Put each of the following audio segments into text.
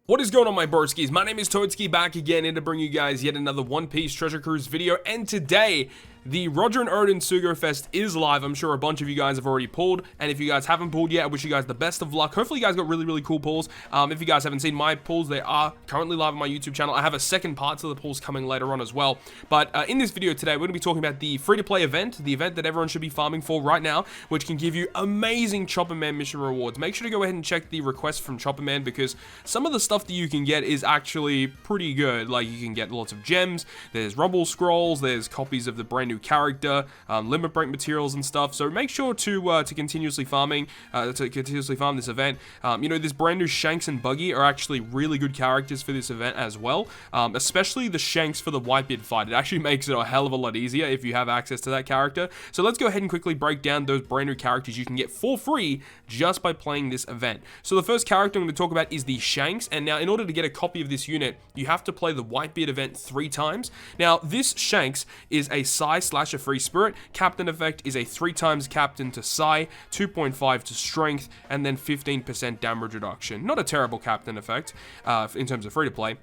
What is going on, my broskiis? My name is Toadskii, back again here to bring you guys yet another One Piece Treasure Cruise video, and today the Roger and Oden Sugo Fest is live. I'm sure a bunch of you guys have already pulled, and if you guys haven't pulled yet, I wish you guys the best of luck. Hopefully you guys got really cool pulls. If you guys haven't seen my pulls, they are currently live on my YouTube channel. I have a second part to the pulls coming later on as well. But in this video today, we're going to be talking about the free-to-play event, the event that everyone should be farming for right now, which can give you amazing Chopper Man mission rewards. Make sure to go ahead and check the request from Chopper Man, because some of the stuff that you can get is actually pretty good. Like, you can get lots of gems, there's rumble scrolls, there's copies of the brand new character, limit break materials and stuff. So make sure to continuously farm this event. You know, this brand new Shanks and Buggy are actually really good characters for this event as well, especially the Shanks for the Whitebeard fight. It actually makes it a hell of a lot easier if you have access to that character. So let's go ahead and quickly break down those brand new characters you can get for free just by playing this event. So the first character I'm going to talk about is the Shanks, and now in order to get a copy of this unit, you have to play the Whitebeard event 3 times. Now, this Shanks is a Psi / a free spirit. Captain effect is a 3 times captain to Psi, 2.5 to strength, and then 15% damage reduction. Not a terrible captain effect in terms of free to play.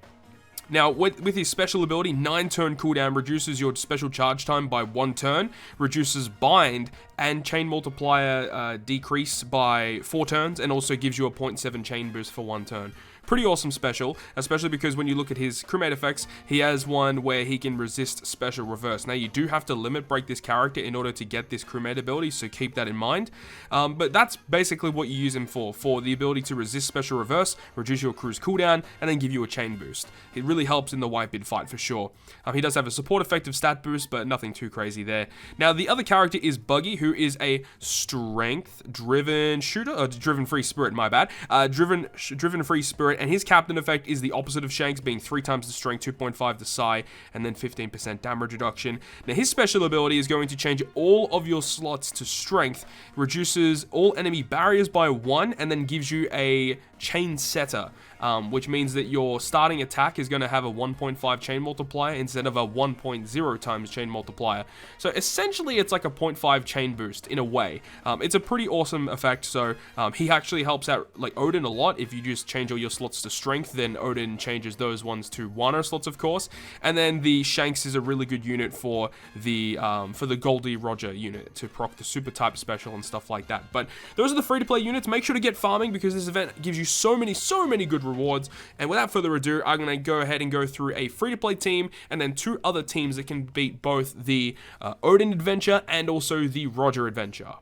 Now, with his special ability, 9-turn cooldown reduces your special charge time by 1 turn, reduces bind and chain multiplier decrease by 4 turns, and also gives you a 0.7 chain boost for 1 turn. Pretty awesome special, especially because when you look at his crewmate effects, he has one where he can resist special reverse. Now, you do have to limit break this character in order to get this crewmate ability, so keep that in mind. But that's basically what you use him for the ability to resist special reverse, reduce your crew's cooldown, and then give you a chain boost. It really helps in the Whitebeard fight for sure. He does have a support effective stat boost, but nothing too crazy there. Now, the other character is Buggy, who is a strength-driven shooter, driven free spirit, my bad. Driven free spirit, and his captain effect is the opposite of Shanks, being 3 times the strength, 2.5 the Psi, and then 15% damage reduction. Now, his special ability is going to change all of your slots to strength, reduces all enemy barriers by 1, and then gives you a chain setter, which means that your starting attack is going to have a 1.5 chain multiplier instead of a 1.0 times chain multiplier. So essentially, it's like a 0.5 chain boost in a way. It's a pretty awesome effect. So he actually helps out like Oden a lot. If you just change all your slots to strength, then Oden changes those ones to Wano slots, of course. And then the Shanks is a really good unit for the Goldie Roger unit to proc the super type special and stuff like that. But those are the free to play units. Make sure to get farming, because this event gives you so many good rewards. And without further ado, I'm going to go ahead and go through a free-to-play team and then 2 other teams that can beat both the Oden adventure and also the Roger adventure.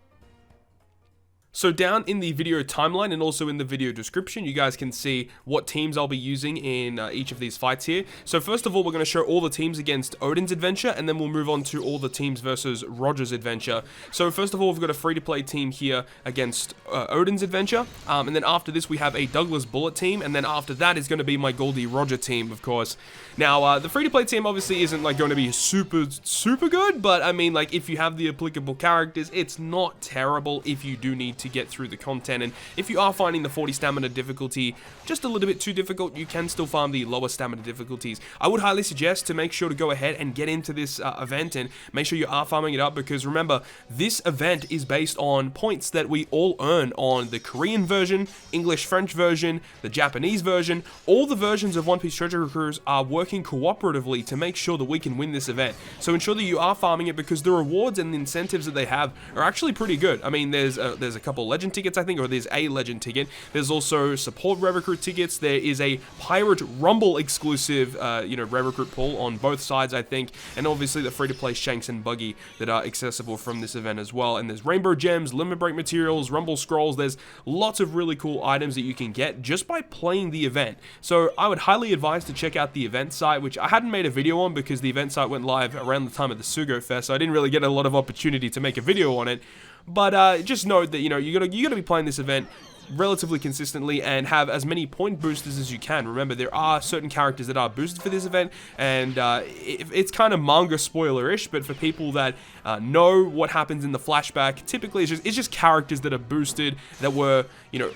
So down in the video timeline and also in the video description, you guys can see what teams I'll be using in each of these fights here. So first of all, we're going to show all the teams against Oden's adventure, and then we'll move on to all the teams versus Roger's adventure. So first of all, we've got a free-to-play team here against Oden's adventure, and then after this we have a Douglas Bullet team, and then after that is going to be my Goldie Roger team, of course. Now, the free-to-play team obviously isn't like going to be super good, but I mean, like, if you have the applicable characters, it's not terrible if you do need to get through the content. And if you are finding the 40 stamina difficulty just a little bit too difficult, you can still farm the lower stamina difficulties. I would highly suggest to make sure to go ahead and get into this event and make sure you are farming it up, because remember, this event is based on points that we all earn on the Korean version, English French version, the Japanese version. All the versions of One Piece Treasure Cruise are working cooperatively to make sure that we can win this event. So ensure that you are farming it, because the rewards and the incentives that they have are actually pretty good. I mean, there's a couple legend tickets, I think, or there's a legend ticket. There's also support Rev Recruit tickets. There is a Pirate Rumble exclusive, Rev Recruit pull on both sides, I think, and obviously the free-to-play Shanks and Buggy that are accessible from this event as well. And there's Rainbow Gems, Limit Break materials, Rumble Scrolls. There's lots of really cool items that you can get just by playing the event. So I would highly advise to check out the event site, which I hadn't made a video on because the event site went live around the time of the Sugo Fest, so I didn't really get a lot of opportunity to make a video on it. But just note that, you gotta be playing this event relatively consistently and have as many point boosters as you can. Remember, there are certain characters that are boosted for this event, and it's kind of manga spoiler-ish, but for people that know what happens in the flashback, typically it's just characters that are boosted that were,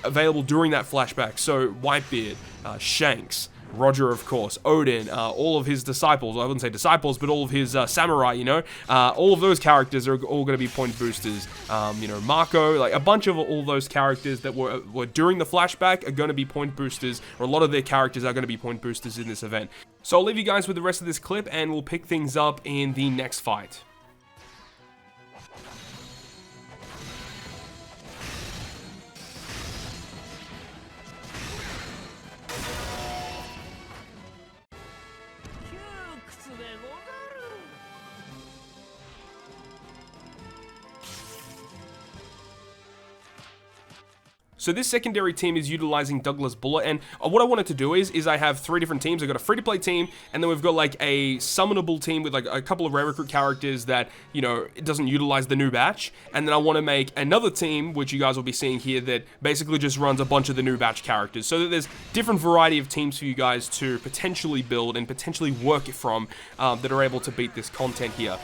available during that flashback. So Whitebeard, Shanks, Roger, of course, Oden, all of his disciples, I wouldn't say disciples, but all of his samurai, you know, all of those characters are all going to be point boosters. You know, Marco, like a bunch of all those characters that were during the flashback are going to be point boosters, or a lot of their characters are going to be point boosters in this event. So I'll leave you guys with the rest of this clip, and we'll pick things up in the next fight. So this secondary team is utilizing Douglas Bullet, and what I wanted to do is I have 3 different teams. I've got a free-to-play team, and then we've got like a summonable team with like a couple of rare recruit characters that, you know, it doesn't utilize the new batch, and then I want to make another team, which you guys will be seeing here, that basically just runs a bunch of the new batch characters, so that there's different variety of teams for you guys to potentially build and potentially work from that are able to beat this content here.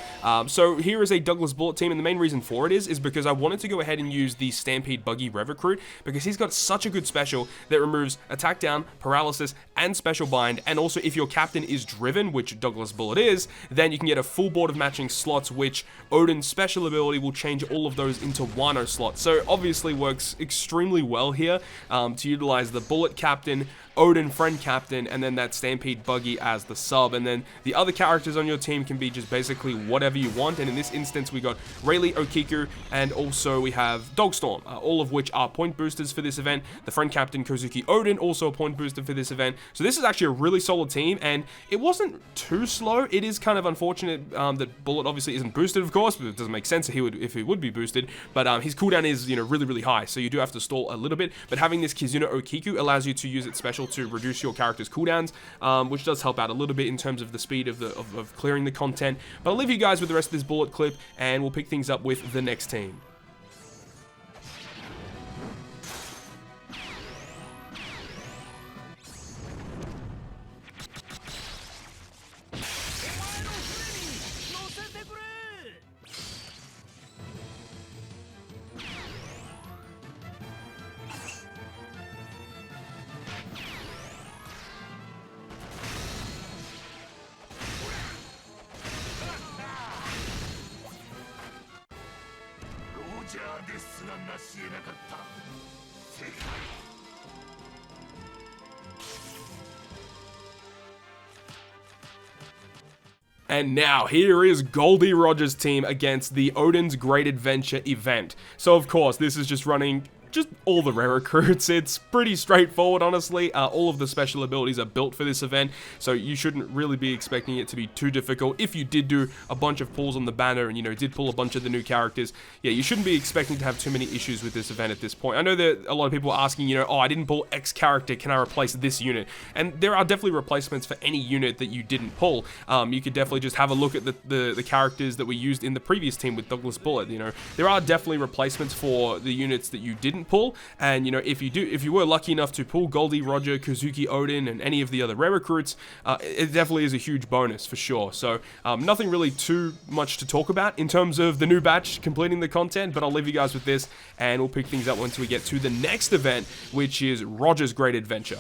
So here is a Douglas Bullet team, and the main reason for it is because I wanted to go ahead and use the Stampede Buggy Rev Recruit, because he's got such a good special that removes attack down, paralysis, and special bind, and also if your captain is driven, which Douglas Bullet is, then you can get a full board of matching slots, which Oden's special ability will change all of those into Wano slots. So obviously works extremely well here to utilize the Bullet captain, Oden friend captain, and then that Stampede Buggy as the sub, and then the other characters on your team can be just basically whatever you want. And in this instance we got Rayleigh Okiku, and also we have Dogstorm, all of which are point boosters for this event. The friend captain Kozuki Oden, also a point booster for this event. So this is actually a really solid team, and it wasn't too slow. It is kind of unfortunate that Bullet obviously isn't boosted, of course, but it doesn't make sense if he would be boosted, but his cooldown is, you know, really high, so you do have to stall a little bit. But having this Kizuna Okiku allows you to use its special to reduce your character's cooldowns, which does help out a little bit in terms of the speed of clearing the content. But I'll leave you guys with the rest of this Bullet clip, and we'll pick things up with the next team. And now, here is Goldie Roger's team against the Oden's Great Adventure event. So, of course, this is just running just all the rare recruits. It's pretty straightforward, honestly. All of the special abilities are built for this event, so you shouldn't really be expecting it to be too difficult. If you did do a bunch of pulls on the banner and, you know, did pull a bunch of the new characters, yeah, you shouldn't be expecting to have too many issues with this event at this point. I know that a lot of people are asking, you know, oh, I didn't pull X character, can I replace this unit? And there are definitely replacements for any unit that you didn't pull. You could definitely just have a look at the characters that we used in the previous team with Douglas Bullet. You know, there are definitely replacements for the units that you didn't pull, and you know, if you were lucky enough to pull Goldie, Roger, Kozuki, Oden, and any of the other rare recruits, it definitely is a huge bonus for sure. So nothing really too much to talk about in terms of the new batch completing the content, but I'll leave you guys with this, and we'll pick things up once we get to the next event, which is Roger's Great Adventure.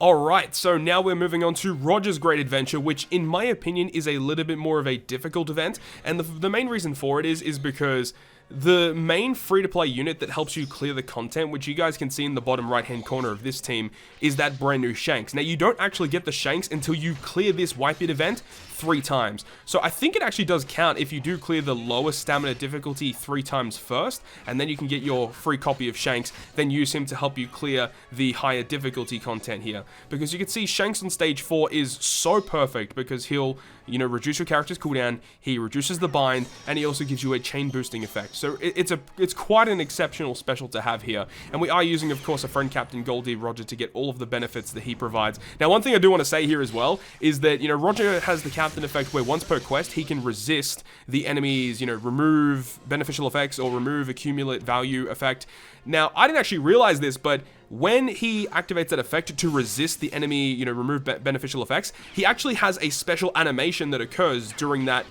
Alright, so now we're moving on to Roger's Great Adventure, which in my opinion is a little bit more of a difficult event, and the main reason for it is because the main free-to-play unit that helps you clear the content, which you guys can see in the bottom right-hand corner of this team, is that brand new Shanks. Now, you don't actually get the Shanks until you clear this Whitebeard event 3 times. So I think it actually does count if you do clear the lowest stamina difficulty 3 times first, and then you can get your free copy of Shanks, then use him to help you clear the higher difficulty content here. Because you can see Shanks on stage 4 is so perfect because he'll, you know, reduce your character's cooldown, he reduces the bind, and he also gives you a chain boosting effect. So it's quite an exceptional special to have here. And we are using, of course, a friend Captain Goldie Roger to get all of the benefits that he provides. Now, one thing I do want to say here as well is that, you know, Roger has the Captain effect where once per quest, he can resist the enemy's, you know, remove beneficial effects or remove accumulate value effect. Now, I didn't actually realize this, but when he activates that effect to resist the enemy, you know, remove beneficial effects, he actually has a special animation that occurs during that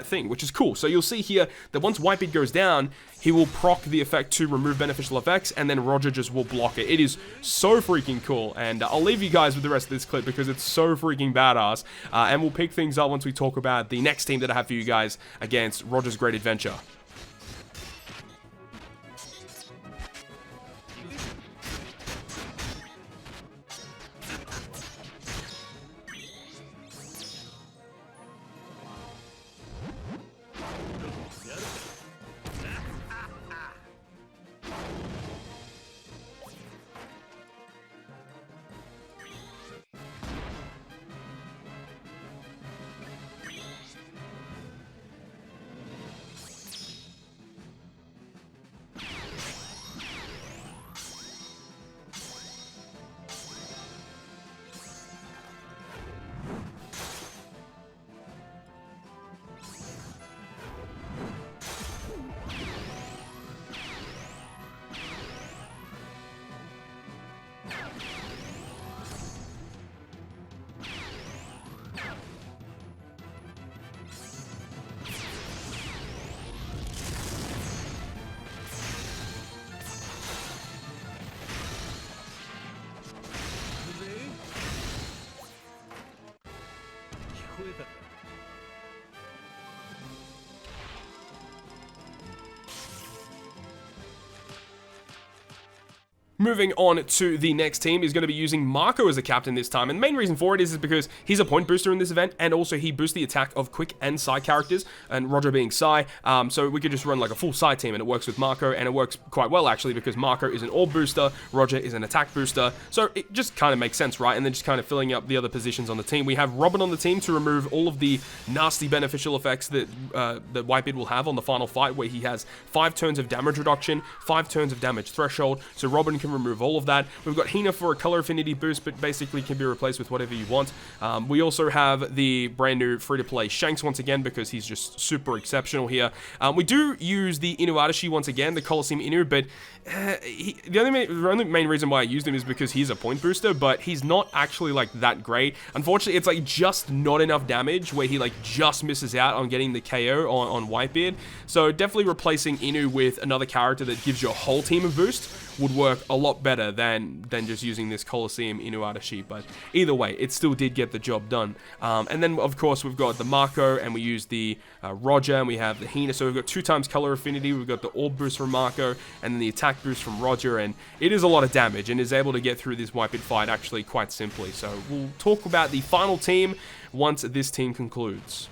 thing, which is cool. So you'll see here that once Whitebeard goes down, he will proc the effect to remove beneficial effects, and then Roger just will block it. It is so freaking cool, and I'll leave you guys with the rest of this clip because it's so freaking badass, and we'll pick things up once we talk about the next team that I have for you guys against Roger's Great Adventure. Moving on to the next team is going to be using Marco as a captain this time, and the main reason for it is because he's a point booster in this event, and also he boosts the attack of quick and Psy characters, and Roger being Psy, so we could just run like a full Psy team, and it works with Marco, and it works quite well actually, because Marco is an orb booster, Roger is an attack booster, so it just kind of makes sense, right? And then just kind of filling up the other positions on the team. We have Robin on the team to remove all of the nasty beneficial effects that that Whitebeard will have on the final fight, where he has 5 turns of damage reduction, 5 turns of damage threshold, so Robin can remove all of that. We've got Hina for a color affinity boost, but basically can be replaced with whatever you want. We also have the brand new free-to-play Shanks once again, because he's just super exceptional here. We do use the Inu Adachi once again, the Colosseum Inu, but the only main reason why I used him is because he's a point booster, but he's not actually like that great. Unfortunately, it's like just not enough damage where he like just misses out on getting the KO on Whitebeard. So definitely replacing Inu with another character that gives your whole team a boost would work a lot better than just using this Colosseum Inu Adachi, but either way, it still did get the job done. And then, of course, we've got the Marco, and we use the Roger, and we have the Hina, so we've got 2 times color affinity, we've got the orb boost from Marco, and then the attack boost from Roger, and it is a lot of damage, and is able to get through this Whitebeard fight actually quite simply. So we'll talk about the final team once this team concludes.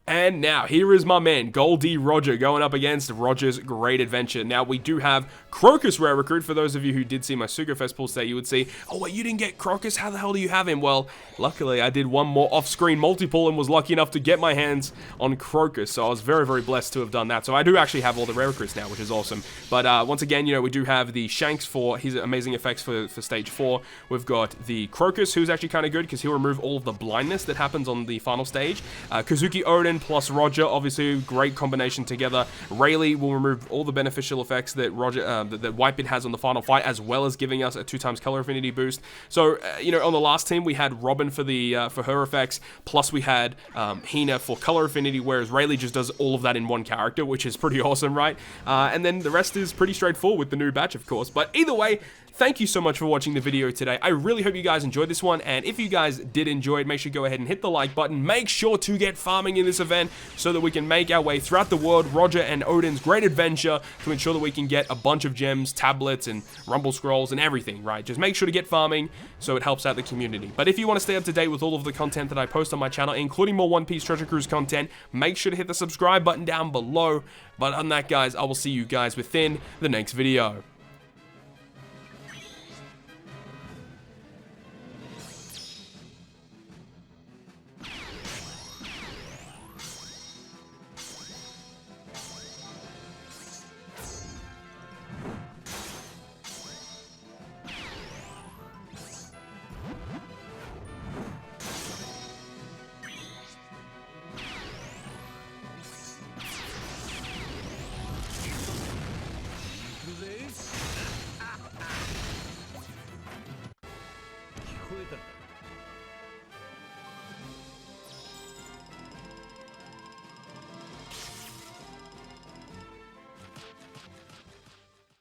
And now, here is my man, Goldie Roger, going up against Roger's Great Adventure. Now, we do have Crocus Rare Recruit. For those of you who did see my Sugafest pull state, you would see, oh wait, you didn't get Crocus? How the hell do you have him? Well, luckily, I did one more off-screen multi-pull and was lucky enough to get my hands on Crocus. So I was very, very blessed to have done that. So I do actually have all the Rare Recruits now, which is awesome. But once again, you know, we do have the Shanks for his amazing effects for stage 4. We've got the Crocus, who's actually kind of good because he'll remove all of the blindness that happens on the final stage. Kazuki Oden plus Roger, obviously great combination together. Rayleigh will remove all the beneficial effects that Roger, that Whitebeard has on the final fight, as well as giving us a 2x color affinity boost. So you know, on the last team we had Robin for the for her effects, plus we had Hina for color affinity, whereas Rayleigh just does all of that in one character, which is pretty awesome, right? And then the rest is pretty straightforward with the new batch, of course. But either way, thank you so much for watching the video today. I really hope you guys enjoyed this one, and if you guys did enjoy it, make sure you go ahead and hit the like button. Make sure to get farming in this event so that we can make our way throughout the world, Roger and Oden's Great Adventure, to ensure that we can get a bunch of gems, tablets, and rumble scrolls, and everything, right? Just make sure to get farming so it helps out the community. But if you want to stay up to date with all of the content that I post on my channel, including more One Piece Treasure Cruise content, make sure to hit the subscribe button down below. But other than that, guys, I will see you guys within the next video.